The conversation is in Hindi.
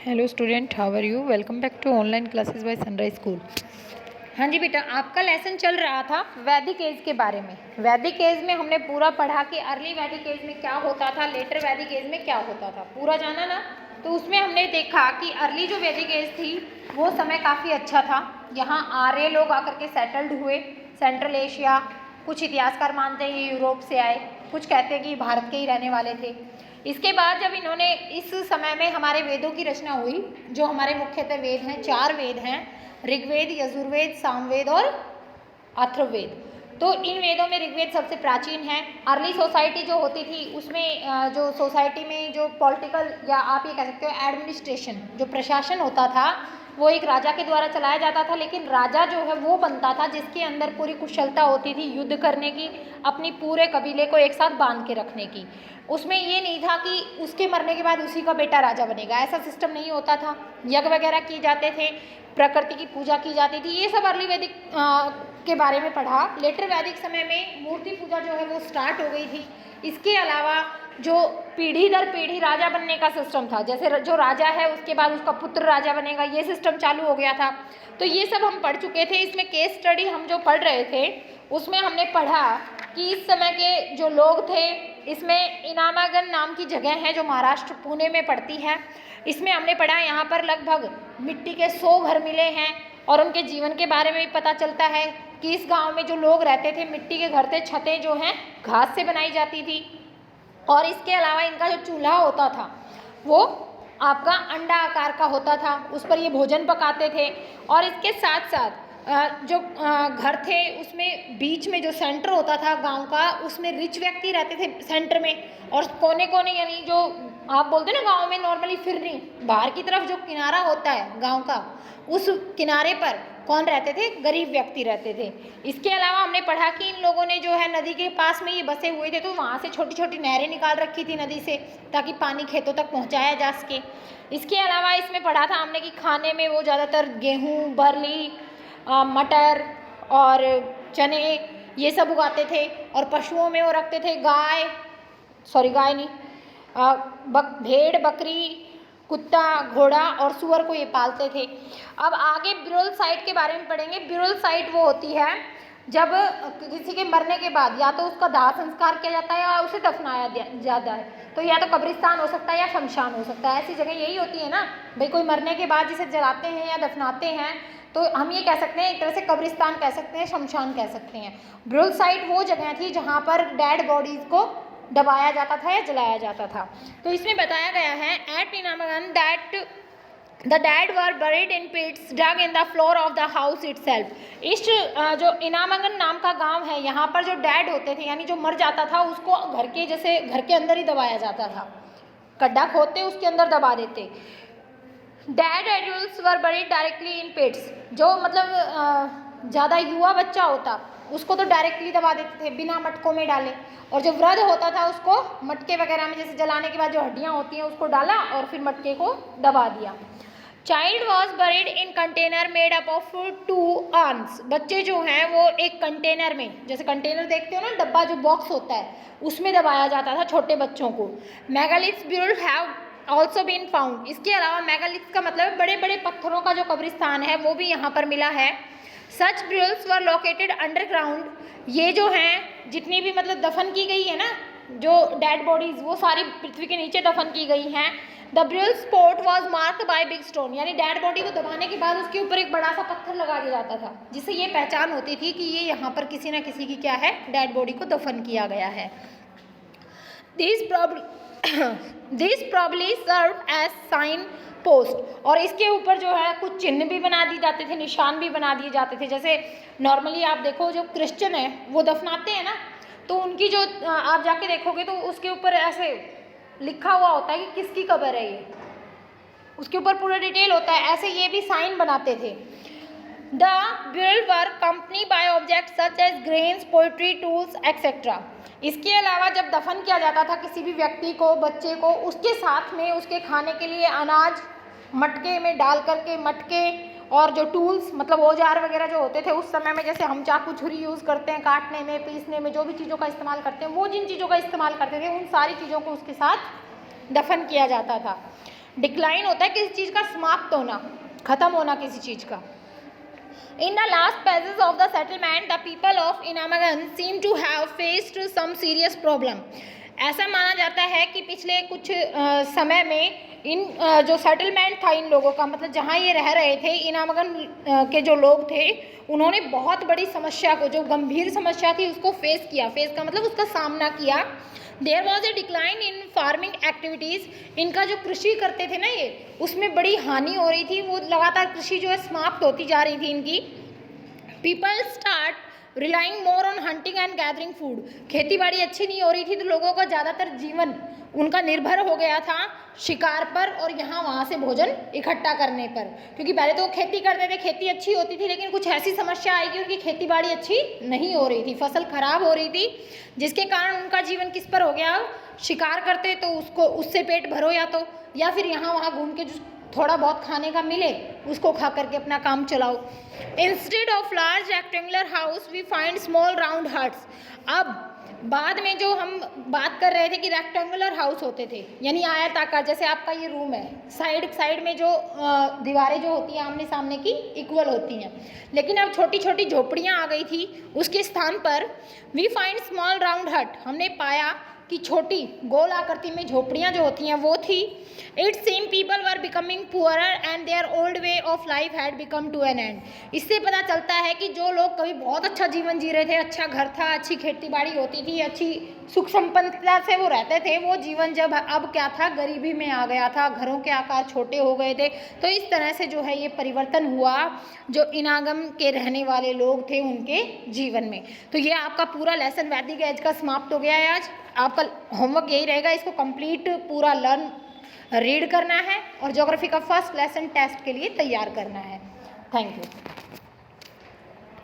Hello student, how are you? Welcome back to online classes by Sunrise school. हाँ जी बेटा, आपका लेसन चल रहा था वैदिक एज के बारे में। वैदिक एज में हमने पूरा पढ़ा कि अर्ली वैदिक एज में क्या होता था, लेटर वैदिक एज में क्या होता था, पूरा जाना ना। तो उसमें हमने देखा कि अर्ली जो वैदिक एज थी वो समय काफ़ी अच्छा था। यहाँ आर्य लोग आकर के सेटल्ड हुए सेंट्रल एशिया। कुछ इतिहासकार मानते हैं यूरोप से आए, कुछ कहते हैं कि भारत के ही रहने वाले थे। इसके बाद जब इन्होंने इस समय में हमारे वेदों की रचना हुई, जो हमारे मुख्यतः वेद हैं, 4 वेद हैं, ऋग्वेद, यजुर्वेद, सामवेद और अथर्ववेद। तो इन वेदों में ऋग्वेद सबसे प्राचीन है। अर्ली सोसाइटी जो होती थी उसमें जो सोसाइटी में जो पॉलिटिकल या आप ये कह सकते हो एडमिनिस्ट्रेशन, जो प्रशासन होता था वो एक राजा के द्वारा चलाया जाता था। लेकिन राजा जो है वो बनता था जिसके अंदर पूरी कुशलता होती थी युद्ध करने की, अपनी पूरे कबीले को एक साथ बांध के रखने की। उसमें ये नहीं था कि उसके मरने के बाद उसी का बेटा राजा बनेगा, ऐसा सिस्टम नहीं होता था। यज्ञ वगैरह किए जाते थे, प्रकृति की पूजा की जाती थी। ये सब अर्ली वैदिक के बारे में पढ़ा। लेटर वैदिक समय में मूर्ति पूजा जो है वो स्टार्ट हो गई थी। इसके अलावा जो पीढ़ी दर पीढ़ी राजा बनने का सिस्टम था, जैसे जो राजा है उसके बाद उसका पुत्र राजा बनेगा, ये सिस्टम चालू हो गया था। तो ये सब हम पढ़ चुके थे। इसमें केस स्टडी हम जो पढ़ रहे थे उसमें हमने पढ़ा कि इस समय के जो लोग थे, इसमें इनामागन नाम की जगह है जो महाराष्ट्र पुणे में पड़ती है। इसमें हमने पढ़ा यहाँ पर लगभग मिट्टी के 100 घर मिले हैं और उनके जीवन के बारे में भी पता चलता है कि इस गांव में जो लोग रहते थे मिट्टी के घर थे, छतें जो हैं घास से बनाई जाती थी। और इसके अलावा इनका जो चूल्हा होता था वो आपका अंडा आकार का होता था, उस पर ये भोजन पकाते थे। और इसके साथ साथ जो घर थे उसमें बीच में जो सेंटर होता था गांव का, उसमें रिच व्यक्ति रहते थे सेंटर में, और कोने कोने यानी जो आप बोलते हैं ना गांव में नॉर्मली फिरनी, बाहर की तरफ जो किनारा होता है गांव का, उस किनारे पर कौन रहते थे? गरीब व्यक्ति रहते थे। इसके अलावा हमने पढ़ा कि इन लोगों ने जो है नदी के पास में ये बसे हुए थे, तो वहाँ से छोटी छोटी नहरें निकाल रखी थी नदी से, ताकि पानी खेतों तक पहुँचाया जा सके। इसके अलावा इसमें पढ़ा था हमने कि खाने में वो ज़्यादातर गेहूँ, बरली, मटर और चने ये सब उगाते थे। और पशुओं में वो रखते थे गाय नहीं, भेड़, बकरी, कुत्ता, घोड़ा और सुअर को ये पालते थे। अब आगे ब्यूरल साइट के बारे में पढ़ेंगे। ब्यूरल साइट वो होती है जब किसी के मरने के बाद या तो उसका दाह संस्कार किया जाता है या उसे दफनाया जाता है। तो या तो कब्रिस्तान हो सकता है या शमशान हो सकता है। ऐसी जगह यही होती है ना भाई, कोई मरने के बाद जिसे जलाते हैं या दफनाते हैं, तो हम ये कह सकते हैं एक तरह से कब्रिस्तान कह सकते हैं, शमशान कह सकते हैं। ब्यूरल साइट वो जगह थी जहाँ पर डेड बॉडीज़ को दबाया जाता था या जलाया जाता था। तो इसमें बताया गया है at Inamgaon that the dead were buried in pits dug in the floor of the house itself. इस जो इनामगन नाम का गांव है, यहाँ पर जो डेड होते थे यानी जो मर जाता था उसको घर के जैसे घर के अंदर ही दबाया जाता था, गड्ढा खोदते उसके अंदर दबा देते। Dead adults were buried directly in pits. जो मतलब ज़्यादा युवा बच्चा होता उसको तो डायरेक्टली दबा देते थे बिना मटकों में डाले, और जो वृद्ध होता था उसको मटके वगैरह में जैसे जलाने के बाद जो हड्डियाँ होती हैं उसको डाला और फिर मटके को दबा दिया। Child was buried in container made up of 2 earns. बच्चे जो हैं वो एक कंटेनर में, जैसे कंटेनर देखते हो ना डब्बा जो बॉक्स होता है, उसमें दबाया जाता था छोटे बच्चों को। Megaliths burial have also been found. इसके अलावा मेगालिथ्स का मतलब बड़े बड़े पत्थरों का जो कब्रिस्तान है वो भी यहाँ पर मिला है। सच ब्यूरल्स वर लोकेटेड अंडरग्राउंड। ये जो हैं जितनी भी मतलब दफन की गई है ना जो डेड बॉडीज, वो सारी पृथ्वी के नीचे दफन की गई हैं। The burial spot was marked by big stone, यानी डेड बॉडी को दबाने के बाद उसके ऊपर एक बड़ा सा पत्थर लगा दिया जाता था, जिससे ये पहचान होती थी कि ये यहाँ पर किसी न किसी की क्या है, डेड बॉडी को दफन किया गया है। This probably serve as sign post. और इसके ऊपर जो है कुछ चिन्ह भी बना दिए जाते थे, निशान भी बना दिए जाते थे। जैसे नॉर्मली आप देखो जो क्रिश्चियन है वो दफनाते हैं ना, तो उनकी जो आप जाके देखोगे तो उसके ऊपर ऐसे लिखा हुआ होता है कि किसकी कब्र है, ये उसके ऊपर पूरा डिटेल होता है। ऐसे ये भी साइन बनाते थे। The burial were accompanied by object such as grains, pottery, tools etcetera. इसके अलावा जब दफन किया जाता था किसी भी व्यक्ति को, बच्चे को, उसके साथ में उसके खाने के लिए अनाज मटके में डाल करके, मटके और जो टूल्स मतलब औजार वगैरह जो होते थे उस समय में, जैसे हम चाकू छुरी यूज़ करते हैं काटने में, पीसने में, जो भी चीज़ों का इस्तेमाल करते हैं, वो जिन चीज़ों का इस्तेमाल करते थे उन सारी चीज़ों को उसके साथ दफन किया जाता था। डिक्लाइन होता है किसी चीज़ का समाप्त होना, खत्म होना किसी चीज़ का। In the last phases of the settlement, the people of Inamagan seem to have faced some serious problem. ऐसा माना जाता है कि पिछले कुछ समय में इन जो सेटलमेंट था इन लोगों का, मतलब जहाँ ये रह रहे थे, इनामगन के जो लोग थे, उन्होंने बहुत बड़ी समस्या को, जो गंभीर समस्या थी, उसको फेस किया। फेस का मतलब उसका सामना किया। There was a decline in farming activities. इनका जो कृषि करते थे ना ये, उसमें बड़ी हानि हो रही थी, वो लगातार कृषि जो है समाप्त होती जा रही थी इनकी। People start relying more on hunting and gathering food. खेती बाड़ी अच्छी नहीं हो रही थी, तो लोगों का ज़्यादातर जीवन उनका निर्भर हो गया था शिकार पर और यहाँ वहाँ से भोजन इकट्ठा करने पर। क्योंकि पहले तो वो खेती करते थे, खेती अच्छी होती थी, लेकिन कुछ ऐसी समस्या आई कि उनकी खेती बाड़ी अच्छी नहीं हो रही थी, फसल खराब हो रही थी, जिसके कारण उनका जीवन किस पर हो गया, शिकार करते तो उसको, उससे पेट भरो या फिर यहाँ वहाँ घूम के जो थोड़ा बहुत खाने का मिले उसको खा करके अपना काम चलाओ। Instead of large rectangular house we find small round huts. अब बाद में जो हम बात कर रहे थे कि रेक्टेंगुलर हाउस होते थे, यानी आयताकार, जैसे आपका ये रूम है, साइड में जो दीवारें जो होती हैं आमने सामने की इक्वल होती हैं, लेकिन अब छोटी छोटी झोपड़ियाँ आ गई थी, उसके स्थान पर वी फाइंड स्मॉल राउंड हट, हमने पाया कि छोटी गोल आकृति में झोपड़ियाँ जो होती हैं वो थी। It seem people were becoming poorer and their old way of life had become to an end. इससे पता चलता है कि जो लोग कभी बहुत अच्छा जीवन जी रहे थे, अच्छा घर था, अच्छी खेती बाड़ी होती थी, अच्छी सुख संपन्नता से वो रहते थे, वो जीवन जब अब क्या था, गरीबी में आ गया था, घरों के आकार छोटे हो गए थे। तो इस तरह से जो है ये परिवर्तन हुआ जो इनागम के रहने वाले लोग थे उनके जीवन में। तो ये आपका पूरा लेसन वैदिक एज का समाप्त हो गया है। आज आपका होमवर्क यही रहेगा, इसको कंप्लीट पूरा रीड करना है और ज्योग्राफी का फर्स्ट लेसन टेस्ट के लिए तैयार करना है। Thank you.